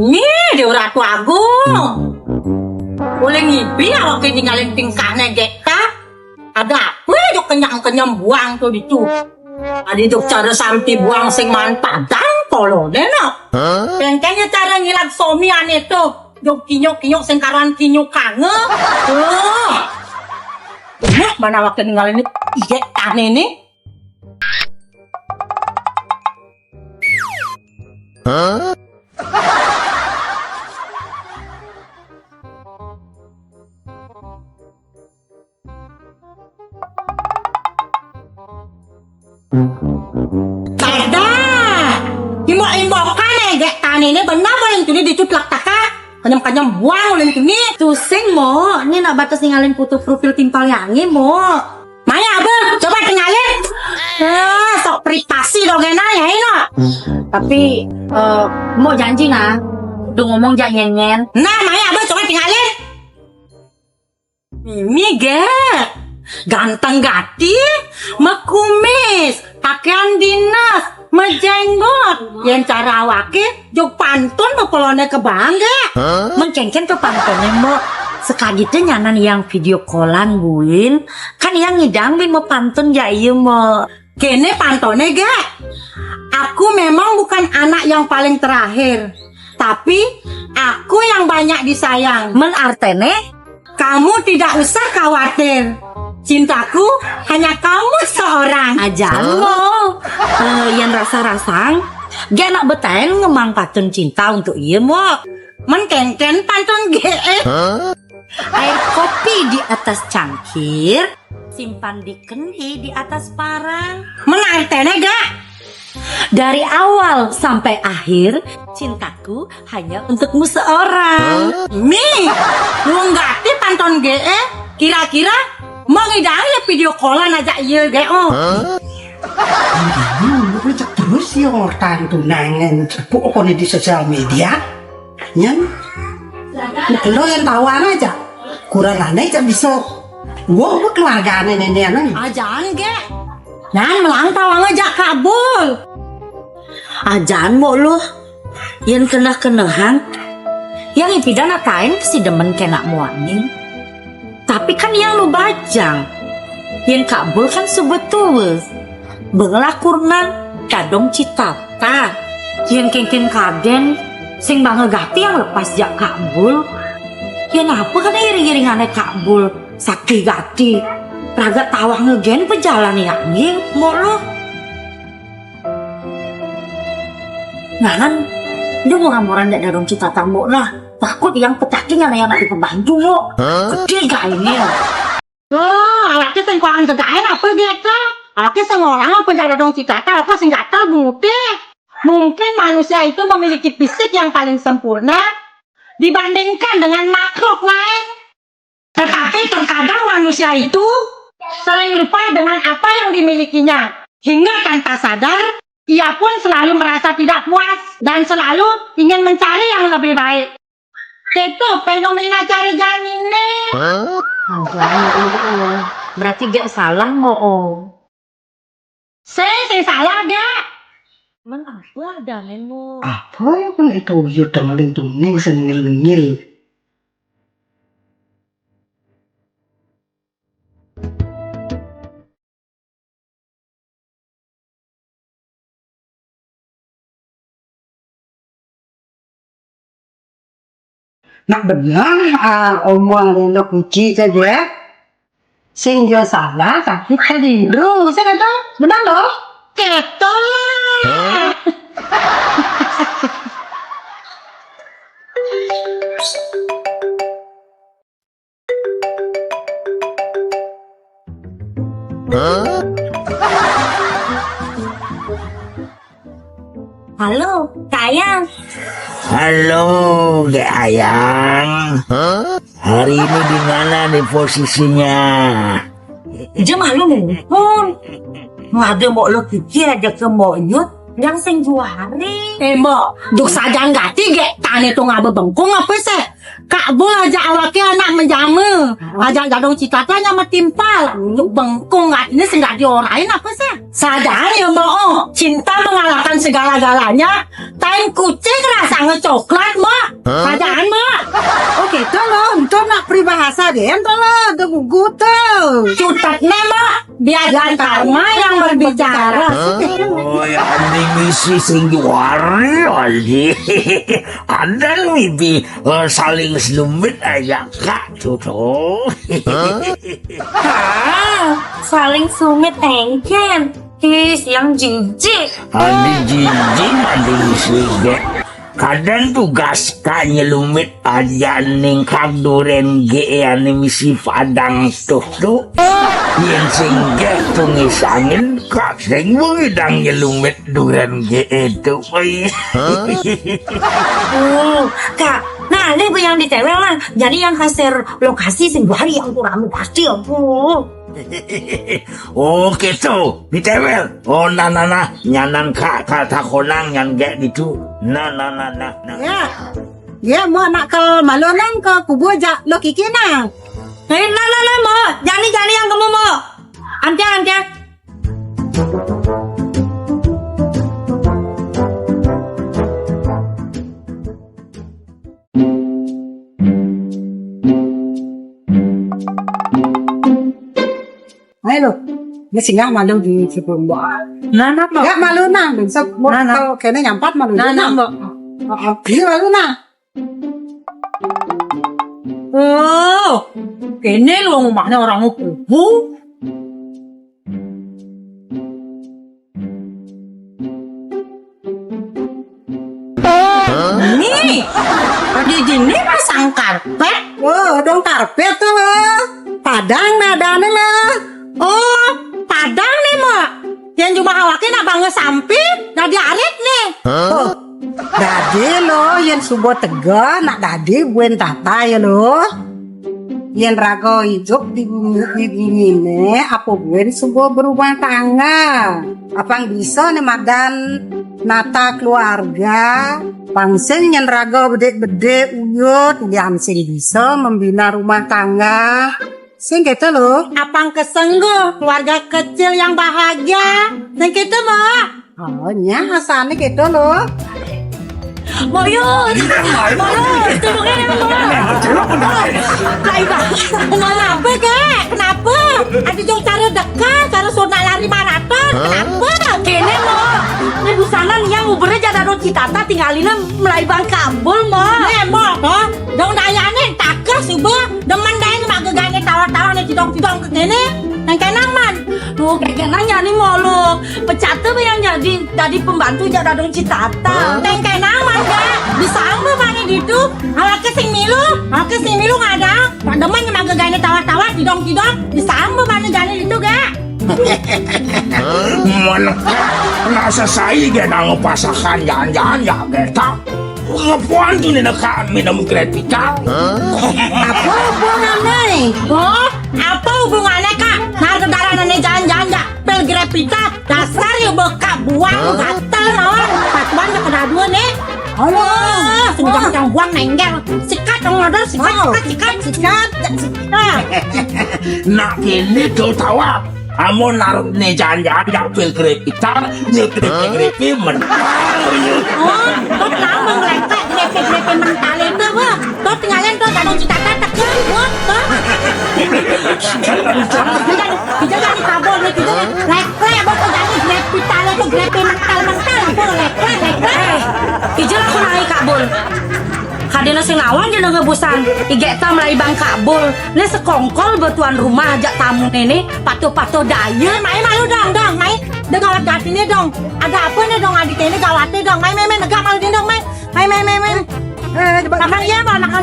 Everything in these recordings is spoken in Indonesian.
Ini dia Ratu Agung. Boleh ngibi awak tinggalin tingkahnya Gekta. Ada apa yuk kenyang-kenyang buang tuh itu. Ada itu cara sampai buang sing padang tolo deno. Kayaknya cara ngilat somian itu. Yuk kinyok-kinyok sing karuan kinyok kange. Mana awak tinggalin Gekta ini? Tada, imbok-imbokan Gekta ini benar paling tuli dicuplak taka. Kenyam-kenyam buang oleh ini. Tusing mo, ini nak batas ninggalin foto profil timpal yangi mo. Maya abang, coba tinggalin. Sok privasi dong ya ini. Tapi, mau janji nah, udah ngomong jangan nyen. Nah, Maya abang coba tinggalin. Ini ganteng gati, mekumis, pakaian dinas, menjenggot. Yang cara wakil, jok pantun mepelone ke bangga. Mencengken ke pantonnya mo. Sekali itu nyanan yang video callan buin, kan yang ngidang bin mau pantun ya iya mo. Kene pantone aku memang bukan anak yang paling terakhir, tapi aku yang banyak disayang. Men artene, kamu tidak usah khawatir. Cintaku hanya kamu seorang. ajan mo. Yang rasa-rasang, gak nak betain ngemang pantun cinta untuk iya mo. Menkengken pantun Air kopi di atas cangkir, simpan di kendi di atas parang. Menartene Dari awal sampai akhir, cintaku hanya untukmu seorang. Lu ngerti pantun kira-kira mau ngidangin video callan aja iya Lu cek terus ya orang tunangan pokoknya di sosial media yang lo yang tawan aja kurang aneh aja bisa gua keluarga nenek Ajan Nan melang tawang aja kabul. Ajan mo lo, yang kenah-kenahan, yang ipidana kain si demen kena muanin. Tapi kan yang lu bajang, yang kabul kan sebetul. Benglakurnan kadong citata, yang kengken kaden, sing bangegati yang lepas jak kabul. Yang apa kan iring-iringannya kabul, sakti gati. Raga tawang ngegen pejalan yang mau lo. Nganan, dia mau ngamuran dak darong cita tamu lah. Takut yang petakinya yang nak dipebantu lo. Gede gak ini? Awaknya sengkuangan kegain apa gitu? Awaknya sengorang apa darong cita apa senjata bute? Mungkin manusia itu memiliki fisik yang paling sempurna dibandingkan dengan makhluk lain. Tetapi terkadang manusia itu sering lupa dengan apa yang dimilikinya. Hingga tanpa sadar, ia pun selalu merasa tidak puas dan selalu ingin mencari yang lebih baik. Itu fenomena cari jalan ini. Berarti gak salah mo. Saya salah gak? Men apa ada mo? apa ya kan itu yuta maling tuning senil-ngil nak benar omongan lo kunci saja sing dia salah tapi keliru saya kata benar loh Ketul. Halo, sayang. Halo, Dek Ayang. Hari ini di mana nih posisinya? Jam malu mohon. Ngade mau lo pikir aja ke monyet yang sing juari. Mbok, duk saja nggak tiga, tani tuh ngabe bengkung apa sih? Kak Bo aja awaknya anak menjamu. Aja jadong citatanya metimpal. Yuk bengkung ini senggak diorain apa sih? Sadar ya mau cinta mengalahkan segala-galanya. Tain kucing rasa ngecoklat mak. Sadar mak. Oke, tolong, itu nak peribahasa deh, tolong, itu gugu tuh. Cutatnya mak. Biarkan karma yang berbicara. Oh ya andi misi sing juari lagi. Ada lebih saling selumit aja kak tuh. Saling sumit engken. Yang jijik. Andi jijik andi misi ge. Kadang tugas kak nyelumit aja ning kak duren ge ane misi padang tuh. Yang singgah tungisangin kak sing mengidang nyelumit duren ge itu. Kak, nah ini yang ditewel lah. Jadi yang hasil lokasi sing hari yang kurang pasti aku. Oh gitu, ditewel. Oh nah, nyanan kak kata konang yang gak gitu. Nah. Ya, mau nak ke Malonang ke kubu aja lo kikina. Nah, mau. Jani yang kamu mau. Ante. Ayo, ini singgah malu di sebelum buat. Nana mak. Ya Malonang, besok mau kalau kayaknya nyampat Malonang. Nana mak. Iya Malonang. Oh, kene lu ngomongnya orang kubu. Nih, di sini pasang karpet. Oh, dong karpet tuh loh. Padang nadane lah. Oh, padang nih mak. Yang cuma hawakin abang ngesampi, nadi arit nih. Oh, dadi lo yang subuh tega nak dadi buen tata ya lo. Yang rago hidup di bumi ini apa buen subuh berumah tangga. Apa yang bisa nih madan nata keluarga. Pangsen yang rago bede uyut yang sih bisa membina rumah tangga. Sing gitu lo. Apang kesengguh, keluarga kecil yang bahagia. Yang gitu mak. Oh, nya asalnya gitu lo. Moyun, tolongin aku. Kenapa kek? Kenapa? Ada jauh cara dekat, cara sunat lari maraton. Kenapa? Kene mau. Ini busanan yang ubernya jada do citata tinggalin melai bang kabul mau. Nembok kok. Dong dayanin takes subuh. Demen dayan mak gegane tawa-tawa nih cidong-cidong ke kene. Yang kenaman. Tuh kayak nanya nih mau lo. Pecatnya yang jadi tadi pembantu jada do citata. Yang kenaman kek. Bisa ambil mana gitu. Awake sing milu ngadang. Pak demen mak gegane tawa-tawa cidong-cidong. Bisa ambil mana gane itu kek. Mana nasa saya gak ngepasakan jangan-jangan ya kita ngapuan tuh nih kami minum kretika. Apa hubungannya? Oh, apa hubungannya kak? Nah, darah nih jangan-jangan ya. Pelgrepita, dasar ya beka buang gatel naon. Patuan ya kena dua nih. Oh, semenjak yang buang nenggel. Sikat dong modal, sikat. Nah ini tuh tawa. Amo naruh nih jangan-jangan ya pelgrepita grepe mental. Oh, kok kenapa ngelepek grepe mental itu wah? Kok tinggalin tuh gadong citata tekan wah? Tidak jadi kabel nih, tidak lepek abang tuh jadi grepita itu grepe mental apa lepek. Ijel aku naik kabul. Kadena sing lawan jeung ngebusan. Igeta melai bang kabul. Ini sekongkol betuan rumah ajak tamu nene pato-pato daya. Mai malu dong, mai. Gawat gatine dong. Ada apa nih dong adik ini gawatnya dong. Mai negak malu dong, mai. Makan iya, Mbak. Makan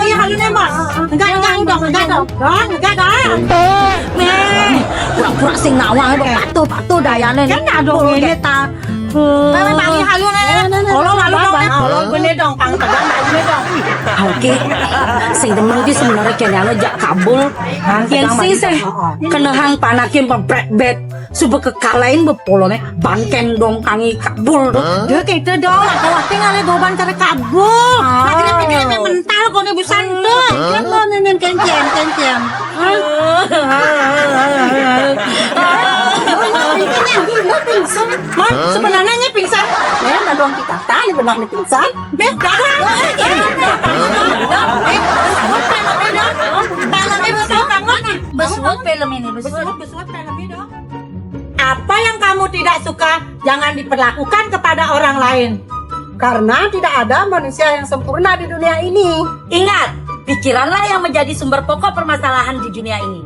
iya halunya, Mbak. Enggak dong. Pura-pura sing nawang pato-pato dayane. Kan ada dong ini ta. Nenek panggil halu nenek. Tolong halu dong. Tolong gini dong, pang tegang gini dong. Oke, sing demen iki sebenarnya kene ngejak kabul. Yen sing kenehang panakin pempret bet subuh kekalahin bepolone banken dong kangi kabul. Dia gitu dong, aku waktu ngale doban cara kabur. Akhirnya pikir mental kau nih busan tuh. Kan lo nenek kenceng. Mon, sebenarnya pingsan. Nah dong kita tanya benar pingsan. Besut film ini, Apa yang kamu tidak suka jangan diperlakukan kepada orang lain. Karena tidak ada manusia yang sempurna di dunia ini. Ingat, pikiranlah yang menjadi sumber pokok permasalahan di dunia ini.